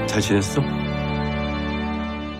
잘 지냈어?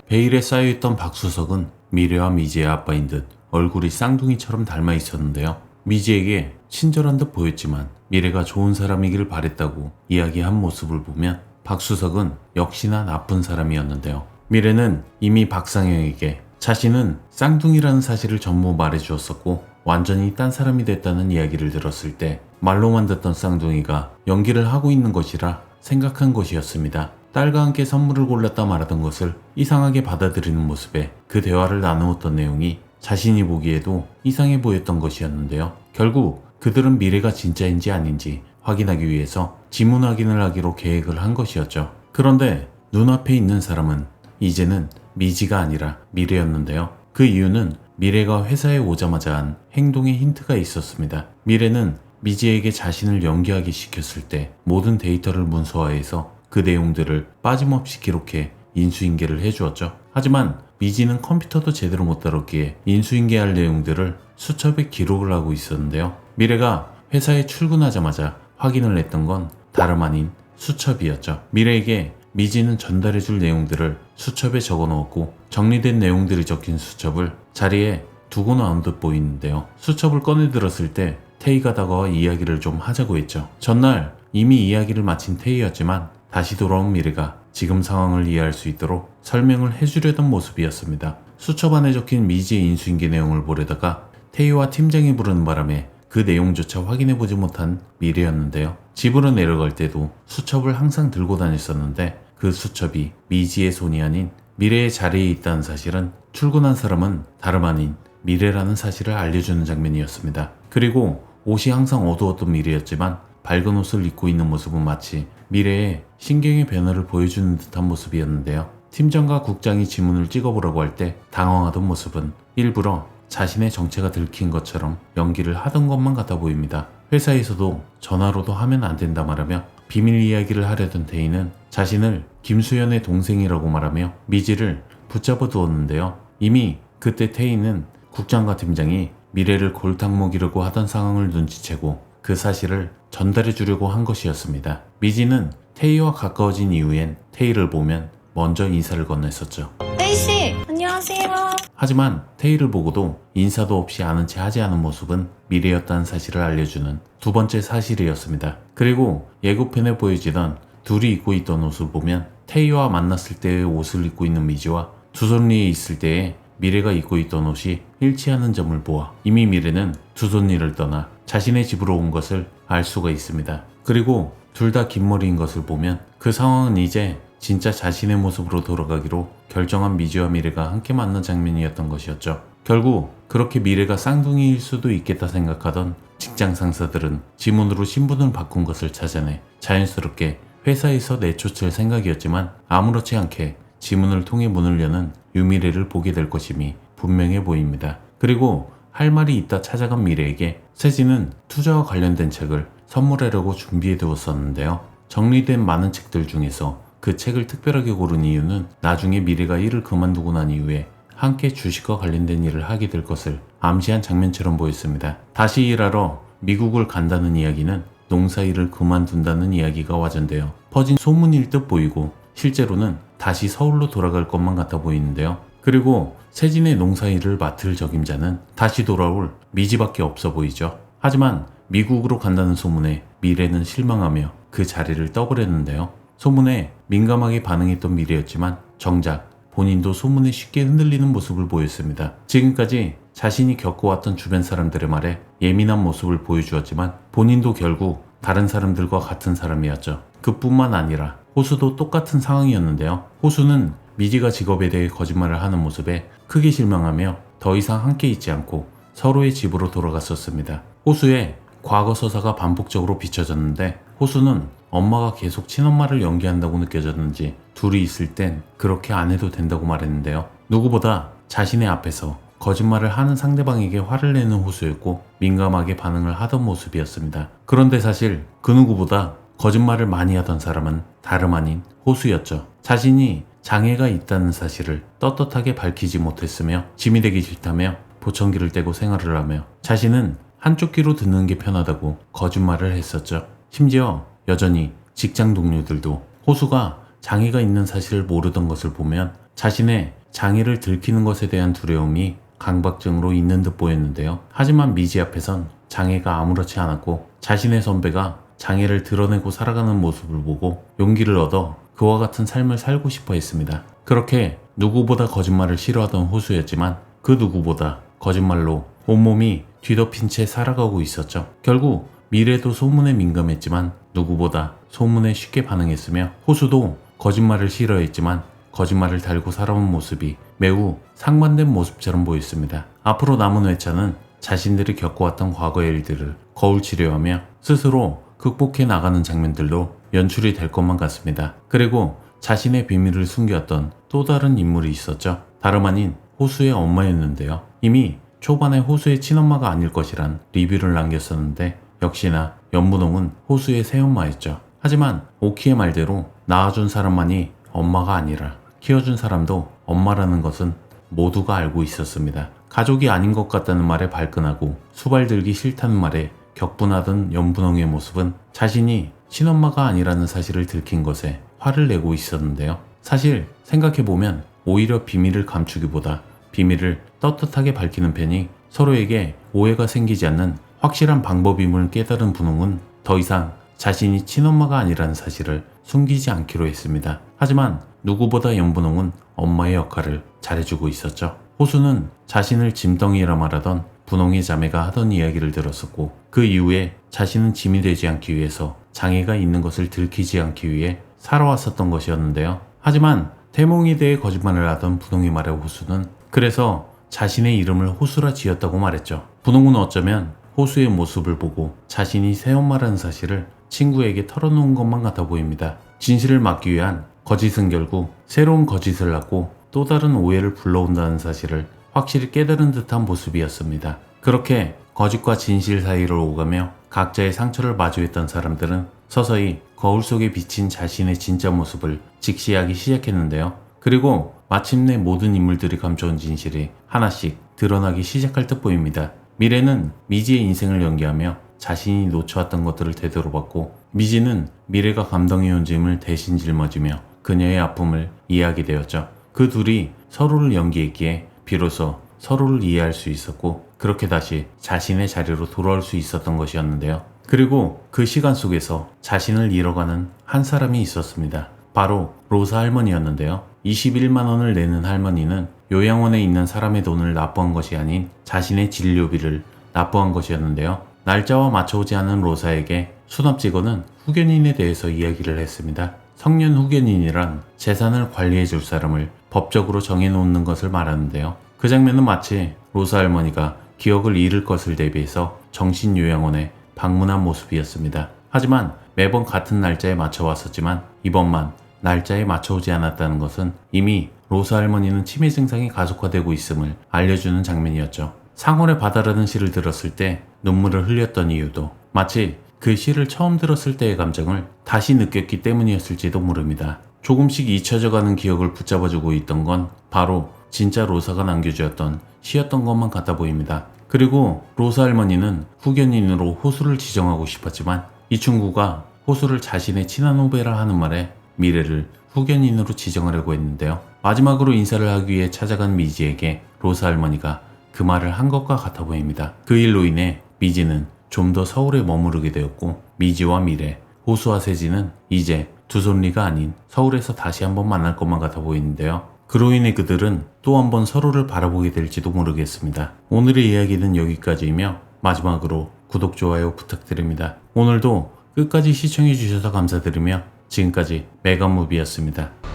베일에 쌓여있던 박수석은 미래와 미지의 아빠인 듯 얼굴이 쌍둥이처럼 닮아 있었는데요. 미지에게 친절한 듯 보였지만 미래가 좋은 사람이길 바랬다고 이야기한 모습을 보면 박수석은 역시나 나쁜 사람이었는데요. 미래는 이미 박상영에게 자신은 쌍둥이라는 사실을 전부 말해주었었고 완전히 딴 사람이 됐다는 이야기를 들었을 때 말로만 듣던 쌍둥이가 연기를 하고 있는 것이라 생각한 것이었습니다. 딸과 함께 선물을 골랐다 말하던 것을 이상하게 받아들이는 모습에 그 대화를 나누었던 내용이 자신이 보기에도 이상해 보였던 것이었는데요. 결국 그들은 미래가 진짜인지 아닌지 확인하기 위해서 지문 확인을 하기로 계획을 한 것이었죠. 그런데 눈앞에 있는 사람은 이제는 미지가 아니라 미래였는데요. 그 이유는 미래가 회사에 오자마자 한 행동에 힌트가 있었습니다. 미래는 미지에게 자신을 연기하기 시켰을 때 모든 데이터를 문서화해서 그 내용들을 빠짐없이 기록해 인수인계를 해주었죠. 하지만 미지는 컴퓨터도 제대로 못 다뤘기에 인수인계할 내용들을 수첩에 기록을 하고 있었는데요. 미래가 회사에 출근하자마자 확인을 했던 건 다름 아닌 수첩이었죠. 미래에게 미지는 전달해줄 내용들을 수첩에 적어 넣었고 정리된 내용들이 적힌 수첩을 자리에 두고 나온 듯 보이는데요. 수첩을 꺼내 들었을 때 태희가 다가와 이야기를 좀 하자고 했죠. 전날 이미 이야기를 마친 태희였지만 다시 돌아온 미래가 지금 상황을 이해할 수 있도록 설명을 해주려던 모습이었습니다. 수첩 안에 적힌 미지의 인수인계 내용을 보려다가 태희와 팀장이 부르는 바람에 그 내용조차 확인해보지 못한 미래였는데요. 집으로 내려갈 때도 수첩을 항상 들고 다녔었는데 그 수첩이 미지의 손이 아닌 미래의 자리에 있다는 사실은 출근한 사람은 다름 아닌 미래라는 사실을 알려주는 장면이었습니다. 그리고 옷이 항상 어두웠던 미래였지만 밝은 옷을 입고 있는 모습은 마치 미래의 신경의 변화를 보여주는 듯한 모습이었는데요. 팀장과 국장이 지문을 찍어보라고 할 때 당황하던 모습은 일부러 자신의 정체가 들킨 것처럼 연기를 하던 것만 같아 보입니다. 회사에서도 전화로도 하면 안 된다 말하며 비밀 이야기를 하려던 태희는 자신을 김수현의 동생이라고 말하며 미지를 붙잡아 두었는데요. 이미 그때 태희는 국장과 팀장이 미래를 골탕 먹이려고 하던 상황을 눈치채고 그 사실을 전달해 주려고 한 것이었습니다. 미지는 태희와 가까워진 이후엔 태희를 보면 먼저 인사를 건넸었죠. 태희씨, 안녕하세요. 하지만 태희를 보고도 인사도 없이 아는 채 하지 않은 모습은 미래였다는 사실을 알려주는 두 번째 사실이었습니다. 그리고 예고편에 보여지던 둘이 입고 있던 옷을 보면 태희와 만났을 때의 옷을 입고 있는 미지와 두손리에 있을 때의 미래가 입고 있던 옷이 일치하는 점을 보아 이미 미래는 두손리를 떠나 자신의 집으로 온 것을 알 수가 있습니다. 그리고 둘 다 긴 머리인 것을 보면 그 상황은 이제 진짜 자신의 모습으로 돌아가기로 결정한 미지와 미래가 함께 만난 장면이었던 것이었죠. 결국 그렇게 미래가 쌍둥이일 수도 있겠다 생각하던 직장 상사들은 지문으로 신분을 바꾼 것을 찾아내 자연스럽게 회사에서 내쫓을 생각이었지만 아무렇지 않게 지문을 통해 문을 여는 유미래를 보게 될 것임이 분명해 보입니다. 그리고 할 말이 있다 찾아간 미래에게 세진은 투자와 관련된 책을 선물하려고 준비해 두었었는데요. 정리된 많은 책들 중에서 그 책을 특별하게 고른 이유는 나중에 미래가 일을 그만두고 난 이후에 함께 주식과 관련된 일을 하게 될 것을 암시한 장면처럼 보였습니다. 다시 일하러 미국을 간다는 이야기는 농사일을 그만둔다는 이야기가 와전되어 퍼진 소문일 듯 보이고 실제로는 다시 서울로 돌아갈 것만 같아 보이는데요. 그리고 세진의 농사일을 맡을 적임자는 다시 돌아올 미지밖에 없어 보이죠. 하지만 미국으로 간다는 소문에 미래는 실망하며 그 자리를 떠버렸는데요. 소문에 민감하게 반응했던 미래였지만 정작 본인도 소문에 쉽게 흔들리는 모습을 보였습니다. 지금까지 자신이 겪어왔던 주변 사람들의 말에 예민한 모습을 보여주었지만 본인도 결국 다른 사람들과 같은 사람이었죠. 그뿐만 아니라 호수도 똑같은 상황이었는데요. 호수는 미지가 직업에 대해 거짓말을 하는 모습에 크게 실망하며 더 이상 함께 있지 않고 서로의 집으로 돌아갔었습니다. 호수의 과거 서사가 반복적으로 비춰졌는데 호수는 엄마가 계속 친엄마를 연기한다고 느껴졌는지 둘이 있을 땐 그렇게 안 해도 된다고 말했는데요. 누구보다 자신의 앞에서 거짓말을 하는 상대방에게 화를 내는 호수였고 민감하게 반응을 하던 모습이었습니다. 그런데 사실 그 누구보다 거짓말을 많이 하던 사람은 다름 아닌 호수였죠. 자신이 장애가 있다는 사실을 떳떳하게 밝히지 못했으며 짐이 되기 싫다며 보청기를 떼고 생활을 하며 자신은 한쪽 귀로 듣는 게 편하다고 거짓말을 했었죠. 심지어 여전히 직장 동료들도 호수가 장애가 있는 사실을 모르던 것을 보면 자신의 장애를 들키는 것에 대한 두려움이 강박증으로 있는 듯 보였는데요. 하지만 미지 앞에선 장애가 아무렇지 않았고 자신의 선배가 장애를 드러내고 살아가는 모습을 보고 용기를 얻어 그와 같은 삶을 살고 싶어 했습니다. 그렇게 누구보다 거짓말을 싫어하던 호수였지만 그 누구보다 거짓말로 온몸이 뒤덮인 채 살아가고 있었죠. 결국 미래도 소문에 민감했지만 누구보다 소문에 쉽게 반응했으며 호수도 거짓말을 싫어했지만 거짓말을 달고 살아온 모습이 매우 상반된 모습처럼 보였습니다. 앞으로 남은 회차는 자신들이 겪어왔던 과거의 일들을 거울 치료하며 스스로 극복해 나가는 장면들로 연출이 될 것만 같습니다. 그리고 자신의 비밀을 숨겼던 또 다른 인물이 있었죠. 다름 아닌 호수의 엄마였는데요. 이미 초반에 호수의 친엄마가 아닐 것이란 리뷰를 남겼었는데 역시나 연분홍은 호수의 새엄마였죠. 하지만 오키의 말대로 낳아준 사람만이 엄마가 아니라 키워준 사람도 엄마라는 것은 모두가 알고 있었습니다. 가족이 아닌 것 같다는 말에 발끈하고 수발들기 싫다는 말에 격분하던 연분홍의 모습은 자신이 친엄마가 아니라는 사실을 들킨 것에 화를 내고 있었는데요. 사실 생각해보면 오히려 비밀을 감추기보다 비밀을 떳떳하게 밝히는 편이 서로에게 오해가 생기지 않는 확실한 방법임을 깨달은 분홍은 더 이상 자신이 친엄마가 아니라는 사실을 숨기지 않기로 했습니다. 하지만 누구보다 연분홍은 엄마의 역할을 잘해주고 있었죠. 호수는 자신을 짐덩이라 말하던 분홍의 자매가 하던 이야기를 들었었고 그 이후에 자신은 짐이 되지 않기 위해서 장애가 있는 것을 들키지 않기 위해 살아왔었던 것이었는데요. 하지만 태몽에 대해 거짓말을 하던 분홍의 말에 호수는 그래서 자신의 이름을 호수라 지었다고 말했죠. 분홍은 어쩌면 호수의 모습을 보고 자신이 새엄마라는 사실을 친구에게 털어놓은 것만 같아 보입니다. 진실을 막기 위한 거짓은 결국 새로운 거짓을 낳고 또 다른 오해를 불러온다는 사실을 확실히 깨달은 듯한 모습이었습니다. 그렇게 거짓과 진실 사이를 오가며 각자의 상처를 마주했던 사람들은 서서히 거울 속에 비친 자신의 진짜 모습을 직시하기 시작했는데요. 그리고 마침내 모든 인물들이 감춰온 진실이 하나씩 드러나기 시작할 듯 보입니다. 미래는 미지의 인생을 연기하며 자신이 놓쳐왔던 것들을 되돌아봤고 미지는 미래가 감동해온 짐을 대신 짊어지며 그녀의 아픔을 이해하게 되었죠. 그 둘이 서로를 연기했기에 비로소 서로를 이해할 수 있었고 그렇게 다시 자신의 자리로 돌아올 수 있었던 것이었는데요. 그리고 그 시간 속에서 자신을 잃어가는 한 사람이 있었습니다. 바로 로사 할머니였는데요. 21만 원을 내는 할머니는 요양원에 있는 사람의 돈을 납부한 것이 아닌 자신의 진료비를 납부한 것이었는데요. 날짜와 맞춰오지 않은 로사에게 수납 직원은 후견인에 대해서 이야기를 했습니다. 성년 후견인이란 재산을 관리해 줄 사람을 법적으로 정해놓는 것을 말하는데요. 그 장면은 마치 로사 할머니가 기억을 잃을 것을 대비해서 정신요양원에 방문한 모습이었습니다. 하지만 매번 같은 날짜에 맞춰 왔었지만 이번만 날짜에 맞춰오지 않았다는 것은 이미 로사 할머니는 치매 증상이 가속화되고 있음을 알려주는 장면이었죠. 상월의 바다라는 시를 들었을 때 눈물을 흘렸던 이유도 마치 그 시를 처음 들었을 때의 감정을 다시 느꼈기 때문이었을지도 모릅니다. 조금씩 잊혀져가는 기억을 붙잡아주고 있던 건 바로 진짜 로사가 남겨주었던 시였던 것만 같아 보입니다. 그리고 로사 할머니는 후견인으로 호수를 지정하고 싶었지만 이 친구가 호수를 자신의 친한 후배라 하는 말에 미래를 후견인으로 지정하려고 했는데요. 마지막으로 인사를 하기 위해 찾아간 미지에게 로사 할머니가 그 말을 한 것과 같아 보입니다. 그 일로 인해 미지는 좀 더 서울에 머무르게 되었고 미지와 미래, 호수와 세지는 이제 두 손리가 아닌 서울에서 다시 한번 만날 것만 같아 보이는데요. 그로 인해 그들은 또 한번 서로를 바라보게 될지도 모르겠습니다. 오늘의 이야기는 여기까지이며 마지막으로 구독, 좋아요 부탁드립니다. 오늘도 끝까지 시청해 주셔서 감사드리며 지금까지 메가무비였습니다.